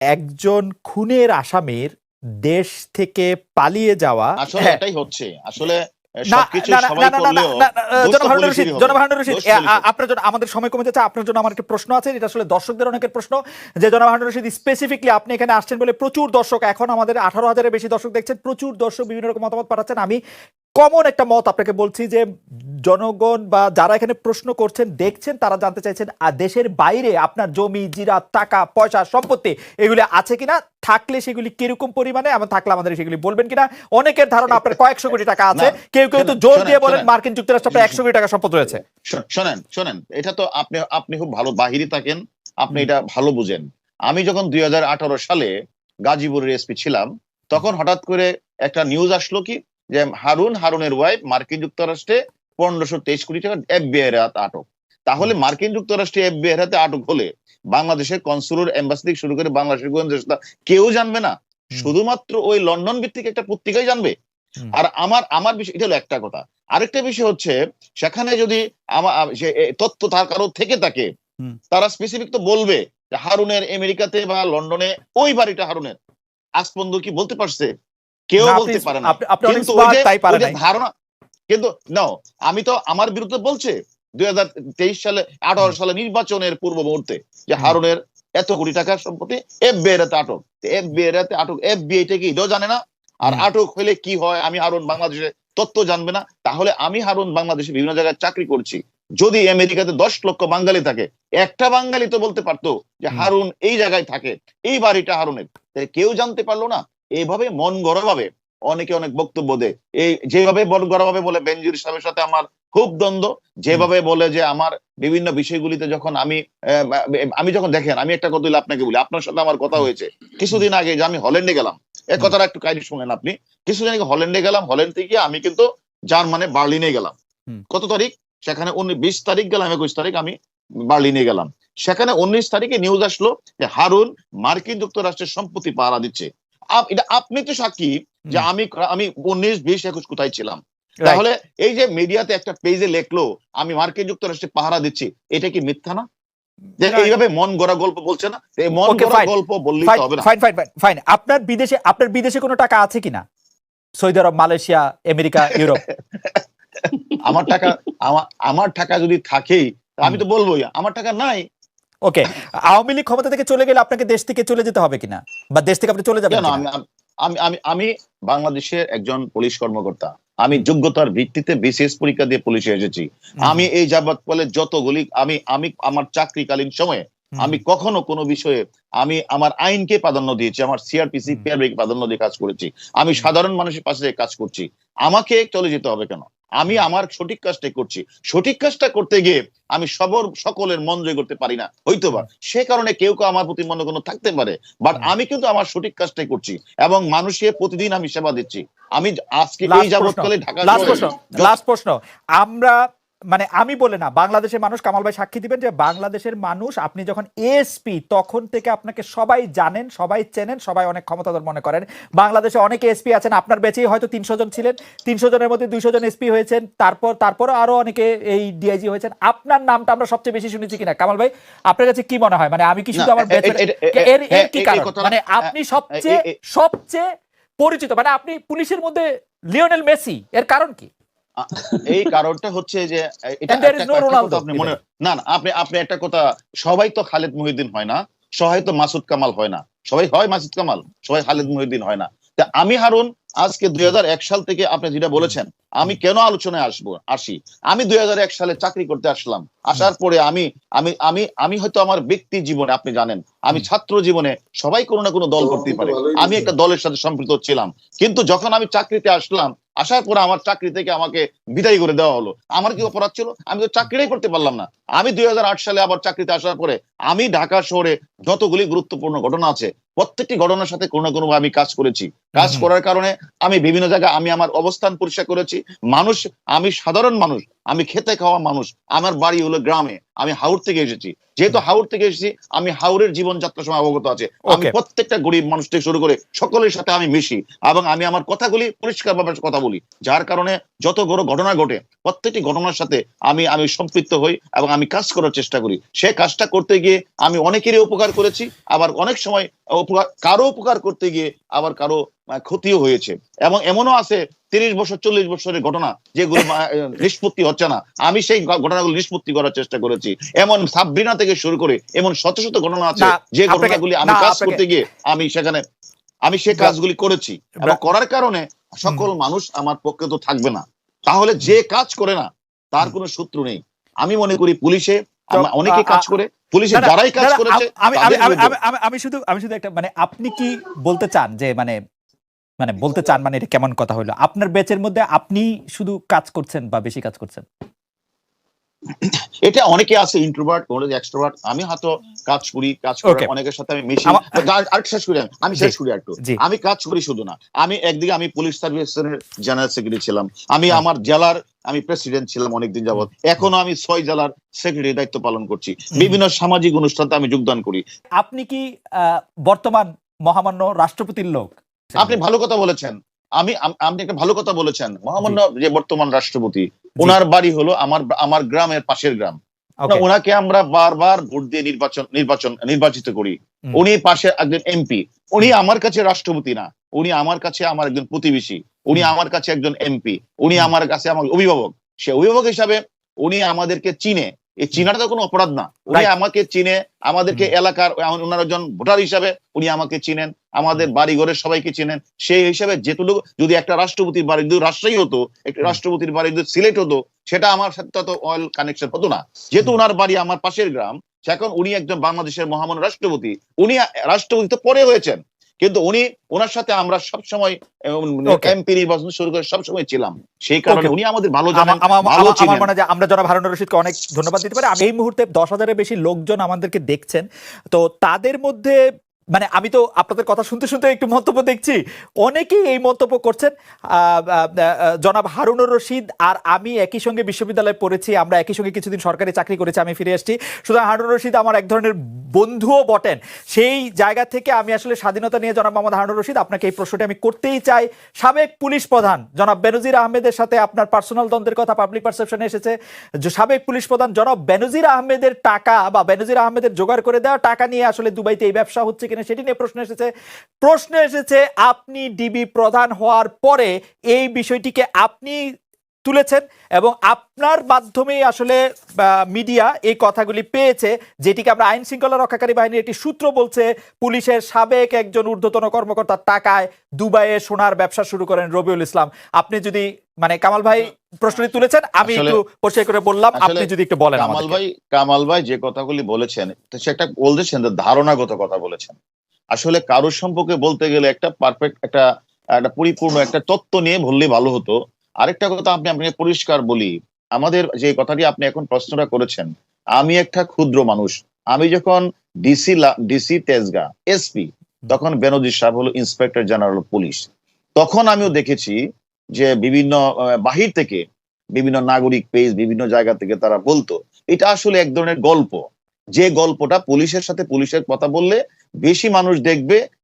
একজন খুনের আসামির দেশ থেকে পালিয়ে যাওয়া, আসলে হ্যাঁ, এটাই হচ্ছে আসলে না সবকিছু না না সবাই না না না করলেও না, দোষ তো জনাব হারুনুর রশিদ, পুলিশেরই হবে, জনাব হারুনুর রশিদ, দোষ পুলিশের। আপনার জন্য আমাদের সময় কমে যাচ্ছে, আপনার জন্য আমার একটা প্রশ্ন আছে, এটা আসলে দর্শকদের অনেকের প্রশ্ন, যে জনাব হারুনুর রশিদ স্পেসিফিকলি আপনি এখানে আসছেন বলে প্রচুর দর্শক, এখন আমাদের 18,000-এর বেশি দর্শক দেখছেন, প্রচুর দর্শক বিভিন্ন রকম মতামত পাঠাচ্ছেন। আমি কমন একটা মত আপনাকে বলছি যে জনগণ বা যারা এখানে প্রশ্ন করছেন দেখছেন, তারা জানতে চাইছেন দেশের বাইরে আপনার জমি জিরাত টাকা পয়সা সম্পত্তি এগুলি আছে কিনা, থাকলে সেগুলি কিরকম পরিমাণে, এবং থাকলে আমাদের সেগুলি বলবেন কিনা। অনেকের ধারণা আপনার কয়েকশো কোটি টাকা আছে, না, কেউ কেউ তো শোনেন, জোর শোনেন, দিয়ে বলেন শোনেন। মার্কিন যুক্তরাষ্ট্রে আপনার 100 কোটি টাকা সম্পদ রয়েছে। শোনেন শোনেন, এটা তো আপনি আপনি খুব ভালো বাহিরে থাকেন, আপনি হুম, এটা ভালো বুঝেন। আমি যখন 2018 সালে গাজীপুরের এসপি ছিলাম, তখন হঠাৎ করে একটা নিউজ আসলো কি, যে হারুনের ওয়াইফ মার্কিন যুক্তরাষ্ট্রে 1523 কোটি টাকা এফবিআই এর আটক। তাহলে মার্কিন যুক্তরাষ্ট্রে এফবিআই এর হাতে আটক হলে বাংলাদেশের কনসুলার এম্বাসি থেকে শুরু করে বাংলাদেশের গোয়েন্দা সংস্থা কেউ জানবে না, হুম, শুধুমাত্র ওই লন্ডন ভিত্তিক একটা পত্রিকাই জানবে। হুম, আর আমার আমার বিষয় এটা হলো একটা কথা। আরেকটা বিষয় হচ্ছে, সেখানে যদি আমার তথ্য তার কারো থেকে থাকে, হুম। তারা স্পেসিফিক তো বলবে যে হারুনের আমেরিকাতে বা লন্ডনে ওই বাড়িটা হারুনের। আজ পর্যন্ত কি বলতে পারছে? কেউ না, আপনি বলতে পারে না। আপনি অনেক কিন্তু স্মার্ট, তাই ওই পারে যে নাই। ধারণা, কিন্তু নাও, আমি তো আমার বিরুদ্ধে বলছে 2023 সালে হুম, 18 সালে নির্বাচনের পূর্ব মুহূর্তে যে হুম, হারুনের এত কোটি টাকার সম্পত্তি এফবিআই এর হাতে আটক। এফবিআই এর হাতে আটক, এফবিআই টা কি এটাও জানে না। আর হুম, আটক হলে কি হয়, আমি হারুন বাংলাদেশে তথ্য জানবে না। তাহলে আমি হারুন বাংলাদেশে বিভিন্ন জায়গায় চাকরি করছি, যদি আমেরিকাতে 10 লক্ষ বাঙালি থাকে, একটা বাঙালি তো বলতে পারতো যে হুম, হারুন এই জায়গায় থাকে, এই বাড়িটা হারুনের। তাহলে কেউ জানতে পারলো না। এইভাবে মন গড়া ভাবে অনেকে অনেক বক্তব্য দেয়। এই যেভাবে মন গড়া ভাবে বলে বেনজির সাহেবের সাথে আমার খুব দ্বন্দ্ব, হুম, যেভাবে বলে যে আমার বিভিন্ন বিষয়গুলিতে যখন আমি যখন দেখেন, আমি একটা কথা আপনাকে বলি, আপনার সাথে আমার কথা হুম, হয়েছে হুম, কিছুদিন আগে, যে আমি হল্যান্ডে গেলাম। এই হুম, কথাটা একটু কাইন্ডলি শুনেন আপনি। কিছুদিন আগে হল্যান্ডে গেলাম, হল্যান্ড থেকে আমি কিন্তু জার্মানে বার্লিনে গেলাম। হুম, কত তারিখ? সেখানে 20 তারিখ গেলাম, 21 তারিখ আমি বার্লিনে গেলাম। সেখানে 19 তারিখে নিউজ আসলো যে হারুন মার্কিন যুক্তরাষ্ট্রের সম্পত্তি পাহারা দিচ্ছে। এটা আপনি তো সাক্ষী যে হুম, আমি আমি 19, 20, 21 কোথায় ছিলাম। রাইট। তাহলে এই যে মিডিয়াতে একটা পেজে লেখলো আমি মার্কিন যুক্তরাষ্ট্রে পাহারা দিচ্ছি, এটা কি মিথ্যা না? যে না, এইভাবে মন গড়া গল্প বলছে না, এই মন ওকে, গড়া ফাইন, গল্প বললেই ফাইন, তো হবে না। Fine, fine, fine, fine. আপনার বিদেশে কোনো টাকা আছে কিনা? সৌদি আরব, মালয়েশিয়া, আমেরিকা, ইউরোপ? আমার টাকা, আমার টাকা যদি থাকেই, আমি হুম, তো বলবোই আমার টাকা নাই। ওকে। আওয়ামী লীগ ক্ষমতা থেকে চলে গেলে আপনাকে দেশ থেকে চলে যেতে হবে কিনা, বা দেশ থেকে আপনি চলে যাবেন কেন? কিনা? আমি আমি আমি আমি বাংলাদেশের একজন পুলিশ কর্মকর্তা। আমি হুম, যোগ্যতার ভিত্তিতে বিসিএস পরীক্ষা দিয়ে পুলিশে এসেছি। হুম, আমি এই যাবৎ ফলে যতগুলি আমি আমি আমার চাকরিকালীন সময়ে হুম, আমি কখনো কোনো বিষয়ে আমি আমার আইনকে প্রাধান্য দিয়েছি, আমার সিআরপিসি হুম, পিআরবি কে প্রাধান্য দিয়ে কাজ করেছি। আমি হুম, সাধারণ মানুষের পাশে কাজ করছি। আমাকে চলে যেতে হবে কেন? আমি হুম, আমার সঠিক কাজটাই করছি। সঠিক কাজটা করতে গিয়ে আমি সকলের মন জয় করতে পারি না হয়তোবা, হুম, সে কারণে কেউ কেউ আমার প্রতি মনে কোনো থাকতে পারে। বাট হুম। আমি কিন্তু আমার সঠিক কাজটাই করছি এবং মানুষের প্রতিদিন আমি সেবা দিচ্ছি। আমি আজকে এই লাস্ট প্রশ্ন, যাবৎকালে ঢাকা লাস্ট শহরে প্রশ্ন, যত লাস্ট প্রশ্ন। আমরা, মানে আমি বলে না, বাংলাদেশের মানুষ, কামাল ভাই সাক্ষী দিবেন যে বাংলাদেশের মানুষ, আপনি যখন এসপি তখন থেকে আপনাকে সবাই জানেন, সবাই চেনেন, সবাই অনেক ক্ষমতাধর মনে করেন। বাংলাদেশে অনেকে এসপি আছেন, আপনার ব্যাচেই হয়তো 300 জন ছিলেন, 300 জনের মধ্যে 200 জন এসপি হয়েছেন, তারপরও আরো অনেকে এই ডিআইজি হয়েছেন। আপনার নামটা আমরা সবচেয়ে বেশি শুনেছি কিনা, কামাল ভাই? আপনার কাছে কি মনে হয়, মানে আমি কি না, শুধু আমার ব্যাচের, এর এর হ্যাঁ, কি এই কারণ, কথাটা মানে আপনি সবচেয়ে এ- এ- সবচেয়ে পরিচিত, মানে আপনি পুলিশের মধ্যে লিওনেল মেসি, এর কারণ কি? আ- এই কারণটা হচ্ছে যে এটা And there একটা is no একটা কথা Ronaldo আপনি even. মনে, না না, আপনি আপনি একটা কথা, সবাই তো খালেদ মহিউদ্দিন হয় না, সবাই তো মাসুদ কামাল হয় না, সবাই হয় মাসুদ কামাল, সবাই খালেদ হুম, মহিউদ্দিন হয় না। তা আমি হারুন আজকে হুম, 2001 সাল থেকে আপনি যেটা হুম, বলেছেন, আমি হুম, কেন আলোচনায় আসি, আমি 2001 সালে চাকরি করতে আসলাম। হুম, আসার পরে আমি আমি আমি আমি হয়তো আমার ব্যক্তি জীবনে, আপনি জানেন আমি হুম, ছাত্র জীবনে সবাই কোনো না কোনো দল করতেই পারে, আমি একটা দলের সাথে সম্পৃক্ত ছিলাম। কিন্তু যখন আমি চাকরিতে আসলাম, আসার পরে আমার চাকরি থেকে আমাকে বিদায় করে দেওয়া হলো। আমার কি অপরাধ ছিল? আমি তো চাকরিটাই করতে পারলাম না। আমি 2008 সালে আবার চাকরিতে আসার পরে আমি ঢাকা শহরে যতগুলি গুরুত্বপূর্ণ ঘটনা আছে, প্রত্যেকটি ঘটনার সাথে কোনো না কোনো আমি কাজ করেছি। হুম, কাজ হুম, করার কারণে আমি বিভিন্ন জায়গায় আমি আমার অবস্থান পরিষ্কার করেছি। মানুষ, আমি সাধারণ মানুষ, আমি খেতে খাওয়া মানুষ, আমার বাড়ি হলো গ্রামে, আমি হাওড় থেকে এসেছি। যেহেতু হাওড় থেকে এসেছি, আমি হাওড়ের জীবনযাত্রার সময় অবগত আছে। আমি ওকে প্রত্যেকটা গরিব মানুষ থেকে শুরু করে সকলের সাথে আমি মিশি, এবং আমি আমার কথাগুলি পরিষ্কারভাবে কথা বলি, যার কারণে যত বড় ঘটনা ঘটে প্রত্যেকটি ঘটনার সাথে আমি আমি সম্পৃক্ত হই এবং আমি কাজ করার চেষ্টা করি। সে কাজটা করতে গিয়ে আমি অনেকেরই উপকার করেছি, আবার অনেক সময় কারো উপকার করতে গিয়ে আবার কারো ক্ষতিও হয়েছে, এবং এমনও আছে 30 বছর 40 বছরের ঘটনা যেগুলো নিষ্পত্তি হচ্ছে না, আমি সেই ঘটনাগুলো নিষ্পত্তি করার চেষ্টা করেছি। এমন সাবরিনা থেকে শুরু করে এমন শত শত ঘটনা আছে না যে আপনাকে ঘটনাগুলি আমি না কাজ আপনাকে করতে গিয়ে আমি সে কাজগুলি করেছি, এবং করার কারণে সকল মানুষ আমার পক্ষে তো থাকবে না। তাহলে যে কাজ করে না তার কোনো শত্রু নেই। আমি মনে করি পুলিশে অনেকে কাজ করে, পুলিশে যারাই কাজ করেছে আমি শুধু একটা মানে আপনি কি বলতে চান যে মানে মানে বলতে চান মানে এটা কেমন কথা হলো, আপনার ব্যাচের মধ্যে আপনি শুধু কাজ করছেন বা বেশি কাজ করছেন? এটা অনেকে আছে ইন্ট্রোভার্ট, অনেকে এক্সট্রোভার্ট। আমি হয়তো কাজ করি, কাজ করে অনেকের সাথে আমি মিশি। আর শেষ করি, আমি শেষ করি একটু। আমি কাজ করি শুধু না, আমি একদিকে আমি পুলিশ সার্ভিসের জেনারেল সেক্রেটারি ছিলাম, আমি আমার জেলার আমি প্রেসিডেন্ট ছিলাম অনেকদিন যাবত, এখনো আমি 6 জেলার সেক্রেটারি দায়িত্ব পালন করছি, বিভিন্ন সামাজিক অনুষ্ঠানে আমি যোগদান করি। আপনি কি বর্তমান মহামান্য রাষ্ট্রপতির লোক? আপনি ভালো কথা বলেছেন, আপনি একটা ভালো কথা বলেছেন। মহামান্য যে বর্তমান রাষ্ট্রপতি, ওনার বাড়ি হলো আমার গ্রামের পাশের গ্রাম। ওনাকে আমরা বারবার ভোট দিয়ে নির্বাচিত করি। উনি পাশে একজন এমপি, উনি আমার কাছে রাষ্ট্রপতি না, উনি আমার কাছে আমার একজন প্রতিবেশী, উনি আমার কাছে একজন এমপি, উনি আমার কাছে আমার অভিভাবক। সে অভিভাবক হিসাবে উনি আমাদেরকে চিনে, এই চিনাটা তো কোনো অপরাধ না। উনি আমাকে চিনে, আমাদেরকে এলাকার ওনার একজন ভোটার হিসাবে উনি আমাকে চিনেন, আমাদের বাড়ি ঘরের সবাইকে চিনেন। সেই হিসাবে যেটুকু, যদি একটা রাষ্ট্রপতির বাড়ি যদি রাজশাহী হতো, একটা রাষ্ট্রপতির বাড়ি যদি সিলেট হতো, সেটা আমার সাথে তো অয়েল কানেকশন হতো না। যেহেতু ওনার বাড়ি আমার পাশের গ্রাম, এখন উনি একজন বাংলাদেশের মহামান্য রাষ্ট্রপতি, উনি রাষ্ট্রপতি তো পরে হয়েছেন, কিন্তু উনি ওনার সাথে আমরা সবসময় এমপি নির্বাচন শুরু করে সবসময় ছিলাম। সেই কারণে উনি আমাদের ভালো জানেন, ভালো চিনেন। আমার মনে হয় আমরা জনাব হারুন রশিদকে অনেক ধন্যবাদ দিতে পারি। এই মুহূর্তে 10,000-এর বেশি লোকজন আমাদেরকে দেখছেন, তো তাদের মধ্যে মানে আমি তো আপনাদের কথা শুনতে শুনতে একটু মন্তব্য দেখছি, অনেকেই এই মন্তব্য করছেন। জনাব হারুনুর রশিদ আর আমি একই সঙ্গে বিশ্ববিদ্যালয়ে পড়েছি, আমরা একই সঙ্গে কিছুদিন সরকারি চাকরি করেছি, আমি ফিরে এসেছি। সুতরাং হারুনুর রশিদ আমার এক ধরনের বন্ধুও বটেন। সেই জায়গা থেকে আমি আসলে স্বাধীনতা নিয়ে জনাব মোহাম্মদ হারুনুর রশিদ আপনাকে এই প্রশ্নটি আমি করতেই চাই। সাবেক পুলিশ প্রধান জনাব বেনজির আহমেদের সাথে আপনার পার্সোনাল দ্বন্দ্বের কথা পাবলিক পারসেপশনে এসেছে। যে সাবেক পুলিশ প্রধান জনাব বেনজির আহমেদের টাকা বা বেনজির আহমেদের জোগাড় করে দেওয়া টাকা নিয়ে আসলে দুবাইতে এই ব্যবসা হচ্ছে কিনা সেটি নিয়ে প্রশ্ন এসেছে। আপনি ডিবি প্রধান হওয়ার পরে এই বিষয়টিকে আপনি তুলেছেন এবং আপনার মাধ্যমেই আসলে মিডিয়া এই কথাগুলি পেয়েছে, যেটিকে আমরা আইন শৃঙ্খলা রক্ষাকারী বাহিনীর একটি সূত্র বলছে পুলিশের সাবেক একজন ঊর্ধ্বতন কর্মকর্তার টাকায় দুবাইয়ে সোনার ব্যবসা শুরু করেন রবিউল ইসলাম। আপনি যদি মানে কামাল ভাই প্রশ্নটি তুলেছেন, আমি একটু পরিষ্কার করে বললাম, আপনি যদি একটু বলেন। কামাল ভাই যে কথাগুলি বলেছেন সে একটা বলতেছেন ধারণাগত কথা বলেছেন। আসলে কারোর সম্পর্কে বলতে গেলে একটা পারফেক্ট একটা পরিপূর্ণ একটা তত্ত্ব নিয়ে বললেই ভালো হতো। আরেকটা কথা আপনাকে পরিষ্কার বলি, আমাদের যে কথাটি আপনি এখন প্রশ্নটা করেছেন, আমি একটা ক্ষুদ্র মানুষ। আমি যখন ডিসি তেজগাঁ এসপি, তখন বেনজির সাহেব হলো ইন্সপেক্টর জেনারেল পুলিশ। তখন আমিও দেখেছি যে বিভিন্ন বাহির থেকে বিভিন্ন নাগরিক পেজ বিভিন্ন জায়গা থেকে তারা বলতো এটা আসলে এক ধরনের গল্প, যে গল্পটা পুলিশের সাথে পুলিশের কথা বললে বেশি মানুষ দেখবে